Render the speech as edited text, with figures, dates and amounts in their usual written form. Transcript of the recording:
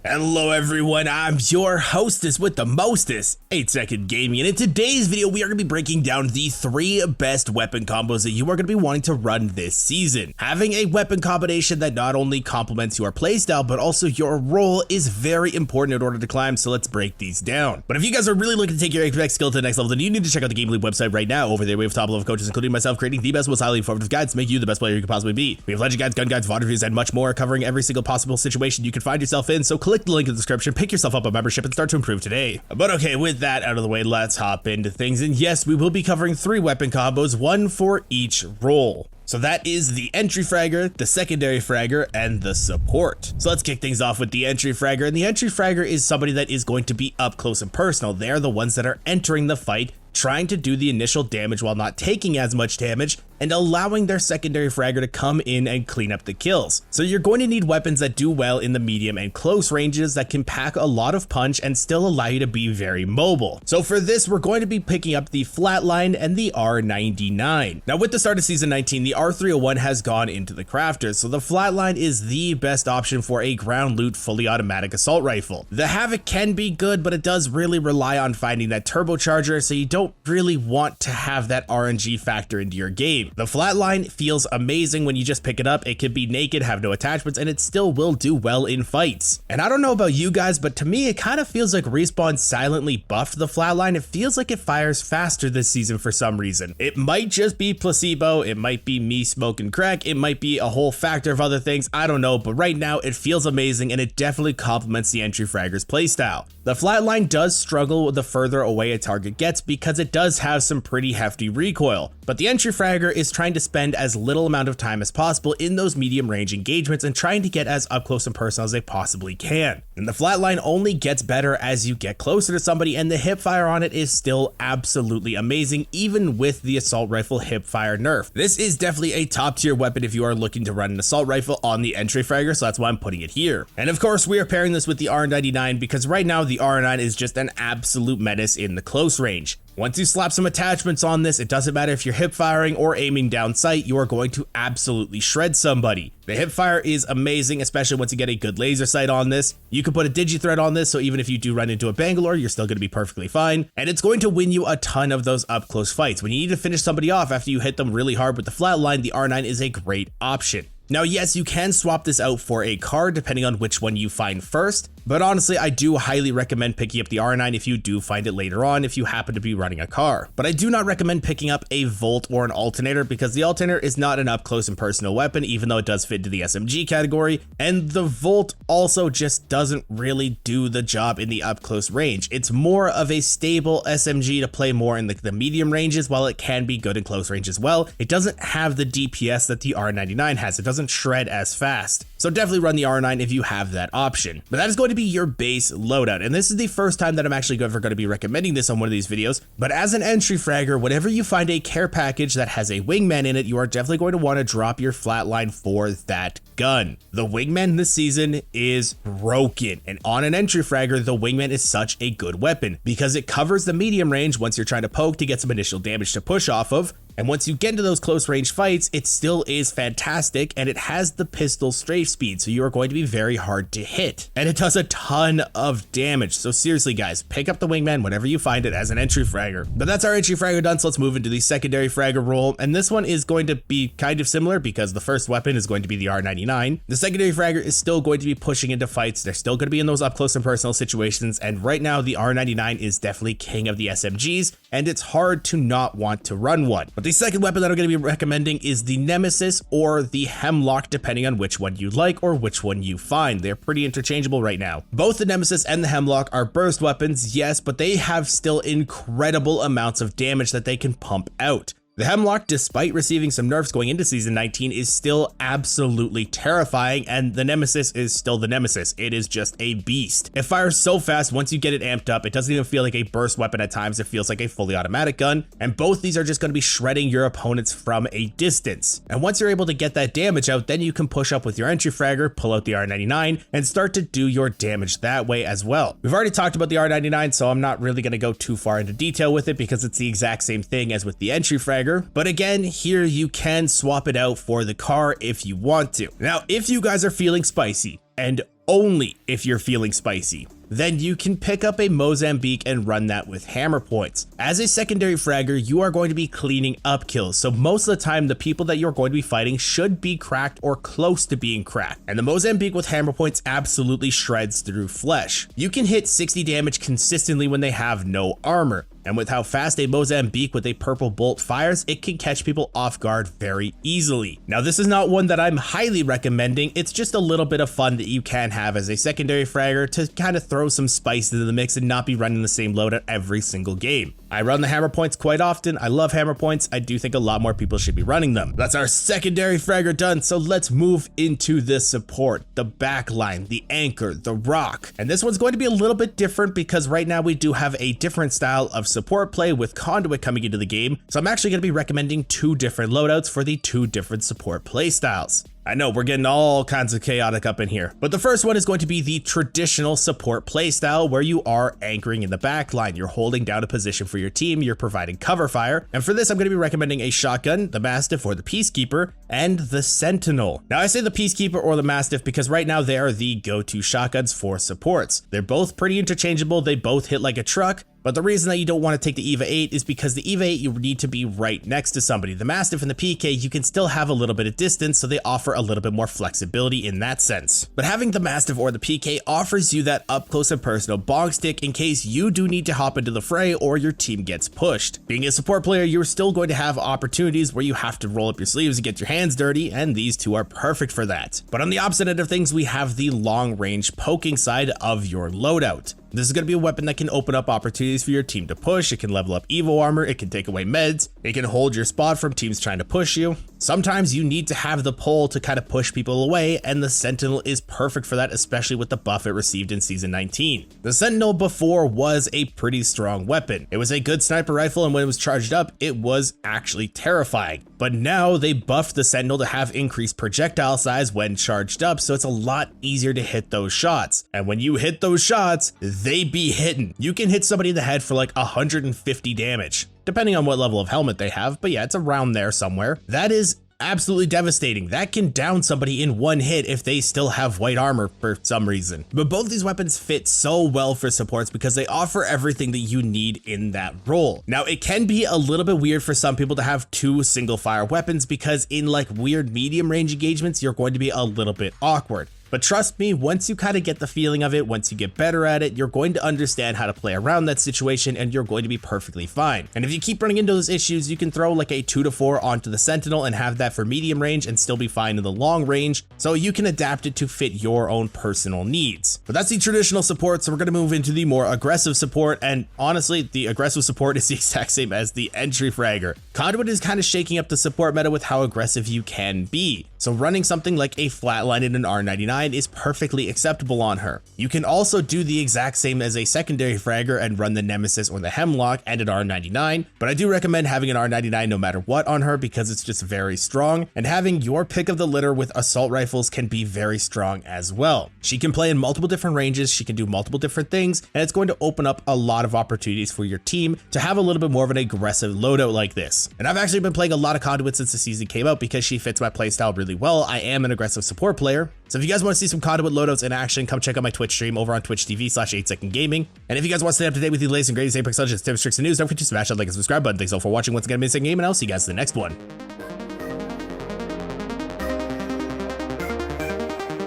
Hello everyone, I'm your hostess with the mostest, 8-Second Gaming, and in today's video we are going to be breaking down the 3 best weapon combos that you are going to be wanting to run this season. Having a weapon combination that not only complements your playstyle but also your role is very important in order to climb, so let's break these down. But if you guys are really looking to take your Apex skill to the next level, then you need to check out the GameLeap website right now. Over there we have top level coaches including myself creating the best, most highly informative guides to make you the best player you could possibly be. We have legend guides, gun guides, VOD reviews, and much more covering every single possible situation you can find yourself in, so click the link in the description, pick yourself up a membership, and start to improve today. But okay, with that out of the way, let's hop into things. And yes, we will be covering 3 weapon combos, 1 for each role. So that is the entry fragger, the secondary fragger, and the support. So let's kick things off with the entry fragger. And the entry fragger is somebody that is going to be up close and personal. They're the ones that are entering the fight, trying to do the initial damage while not taking as much damage, and allowing their secondary fragger to come in and clean up the kills. So you're going to need weapons that do well in the medium and close ranges that can pack a lot of punch and still allow you to be very mobile. So for this, we're going to be picking up the Flatline and the R99. Now with the start of Season 19, the R301 has gone into the crafters, so the Flatline is the best option for a ground loot fully automatic assault rifle. The Havoc can be good, but it does really rely on finding that turbocharger, so you don't really want to have that RNG factor into your game. The Flatline feels amazing when you just pick it up. It can be naked, have no attachments, and it still will do well in fights. And I don't know about you guys, but to me, it kind of feels like Respawn silently buffed the Flatline. It feels like it fires faster this season for some reason. It might just be placebo, it might be me smoking crack, it might be a whole factor of other things, I don't know, but right now it feels amazing and it definitely complements the entry fragger's playstyle. The Flatline does struggle the further away a target gets because it does have some pretty hefty recoil, but the entry fragger is trying to spend as little amount of time as possible in those medium range engagements and trying to get as up close and personal as they possibly can. And the Flatline only gets better as you get closer to somebody, and the hipfire on it is still absolutely amazing even with the assault rifle hipfire nerf. This is definitely a top tier weapon if you are looking to run an assault rifle on the entry fragger, so that's why I'm putting it here. And of course we are pairing this with the R99 because right now the R9 is just an absolute menace in the close range. Once you slap some attachments on this, it doesn't matter if you're hip firing or aiming down sight, you are going to absolutely shred somebody. The hip fire is amazing, especially once you get a good laser sight on this. You can put a digi-thread on this, so even if you do run into a Bangalore, you're still going to be perfectly fine. And it's going to win you a ton of those up close fights. When you need to finish somebody off after you hit them really hard with the Flatline, the R9 is a great option. Now, yes, you can swap this out for a car depending on which one you find first, but honestly, I do highly recommend picking up the R9 if you do find it later on if you happen to be running a car. But I do not recommend picking up a Volt or an Alternator because the Alternator is not an up close and personal weapon, even though it does fit into the SMG category, and the Volt also just doesn't really do the job in the up close range. It's more of a stable SMG to play more in the medium ranges, while it can be good in close range as well. It doesn't have the DPS that the R99 has. It doesn't shred as fast. So definitely run the R9 if you have that option. But that is going to be your base loadout. And this is the first time that I'm actually ever going to be recommending this on one of these videos. But as an entry fragger, whenever you find a care package that has a wingman in it, you are definitely going to want to drop your Flatline for that gun. The wingman this season is broken. And on an entry fragger, the wingman is such a good weapon because it covers the medium range once you're trying to poke to get some initial damage to push off of. And once you get into those close range fights, it still is fantastic, and it has the pistol strafe speed, so you are going to be very hard to hit. And it does a ton of damage, so seriously guys, pick up the wingman whenever you find it as an entry fragger. But that's our entry fragger done, so let's move into the secondary fragger role, and this one is going to be kind of similar because the first weapon is going to be the R99. The secondary fragger is still going to be pushing into fights, they're still going to be in those up close and personal situations, and right now the R99 is definitely king of the SMGs, and it's hard to not want to run one. But the second weapon that I'm going to be recommending is the Nemesis or the Hemlock, depending on which one you like or which one you find. They're pretty interchangeable right now. Both the Nemesis and the Hemlock are burst weapons, yes, but they have still incredible amounts of damage that they can pump out. The Hemlock, despite receiving some nerfs going into Season 19, is still absolutely terrifying, and the Nemesis is still the Nemesis. It is just a beast. It fires so fast once you get it amped up, it doesn't even feel like a burst weapon at times, it feels like a fully automatic gun, and both these are just going to be shredding your opponents from a distance. And once you're able to get that damage out, then you can push up with your entry fragger, pull out the R99, and start to do your damage that way as well. We've already talked about the R99, so I'm not really going to go too far into detail with it because it's the exact same thing as with the entry fragger. trigger. But again, here you can swap it out for the car if you want to. Now, if you guys are feeling spicy and only if you're feeling spicy. Then you can pick up a Mozambique and run that with hammer points. As a secondary fragger, you are going to be cleaning up kills, so most of the time the people that you're going to be fighting should be cracked or close to being cracked, and the Mozambique with hammer points absolutely shreds through flesh. You can hit 60 damage consistently when they have no armor, and with how fast a Mozambique with a purple bolt fires, it can catch people off guard very easily. Now this is not one that I'm highly recommending, it's just a little bit of fun that you can have as a secondary fragger to kind of throw some spice into the mix and not be running the same loadout every single game. I run the hammer points quite often, I love hammer points, I do think a lot more people should be running them. That's our secondary fragger done, so let's move into the support, the backline, the anchor, the rock. And this one's going to be a little bit different because right now we do have a different style of support play with Conduit coming into the game, so I'm actually going to be recommending 2 different loadouts for the 2 different support play styles. I know we're getting all kinds of chaotic up in here, but the first one is going to be the traditional support playstyle where you are anchoring in the back line. You're holding down a position for your team, you're providing cover fire, and for this I'm going to be recommending a shotgun, the Mastiff or the Peacekeeper, and the Sentinel. Now I say the Peacekeeper or the Mastiff because right now they are the go-to shotguns for supports. They're both pretty interchangeable, they both hit like a truck, but the reason that you don't want to take the EVA 8 is because the EVA 8 you need to be right next to somebody. The Mastiff and the PK you can still have a little bit of distance, so they offer a little bit more flexibility in that sense. But having the Mastiff or the PK offers you that up close and personal bonk stick in case you do need to hop into the fray or your team gets pushed. Being a support player, you're still going to have opportunities where you have to roll up your sleeves and get your hands dirty, and these 2 are perfect for that. But on the opposite end of things, we have the long range poking side of your loadout. This is going to be a weapon that can open up opportunities for your team to push. It can level up Evo armor, it can take away meds, it can hold your spot from teams trying to push you. Sometimes you need to have the pole to kind of push people away, and the Sentinel is perfect for that, especially with the buff it received in Season 19. The Sentinel before was a pretty strong weapon. It was a good sniper rifle, and when it was charged up, it was actually terrifying. But now they buffed the Sentinel to have increased projectile size when charged up, so it's a lot easier to hit those shots. And when you hit those shots, they be hitting. You can hit somebody in the head for like 150 damage, depending on what level of helmet they have, but yeah, it's around there somewhere. That is absolutely devastating. That can down somebody in one hit if they still have white armor for some reason. But both these weapons fit so well for supports because they offer everything that you need in that role. Now, it can be a little bit weird for some people to have 2 single fire weapons because in like weird medium range engagements, you're going to be a little bit awkward. But trust me, once you kind of get the feeling of it, once you get better at it, you're going to understand how to play around that situation and you're going to be perfectly fine. And if you keep running into those issues, you can throw like a 2 to 4 onto the Sentinel and have that for medium range and still be fine in the long range. So you can adapt it to fit your own personal needs. But that's the traditional support. So we're going to move into the more aggressive support. And honestly, the aggressive support is the exact same as the entry fragger. Conduit is kind of shaking up the support meta with how aggressive you can be. So running something like a flatline in an R99 is perfectly acceptable on her. You can also do the exact same as a secondary fragger and run the Nemesis or the Hemlock and an R99, but I do recommend having an R99 no matter what on her because it's just very strong, and having your pick of the litter with assault rifles can be very strong as well. She can play in multiple different ranges, she can do multiple different things, and it's going to open up a lot of opportunities for your team to have a little bit more of an aggressive loadout like this. And I've actually been playing a lot of Conduit since the season came out because she fits my playstyle really well. I am an aggressive support player, so if you guys want to see some Conduit loadouts in action, come check out my Twitch stream over on twitch.tv/8secondgaming. And if you guys want to stay up to date with the latest and greatest Apex Legends tips, tricks, and news, don't forget to smash that like and subscribe button. Thanks all for watching once again, Missing Game, and I'll see you guys in the next one.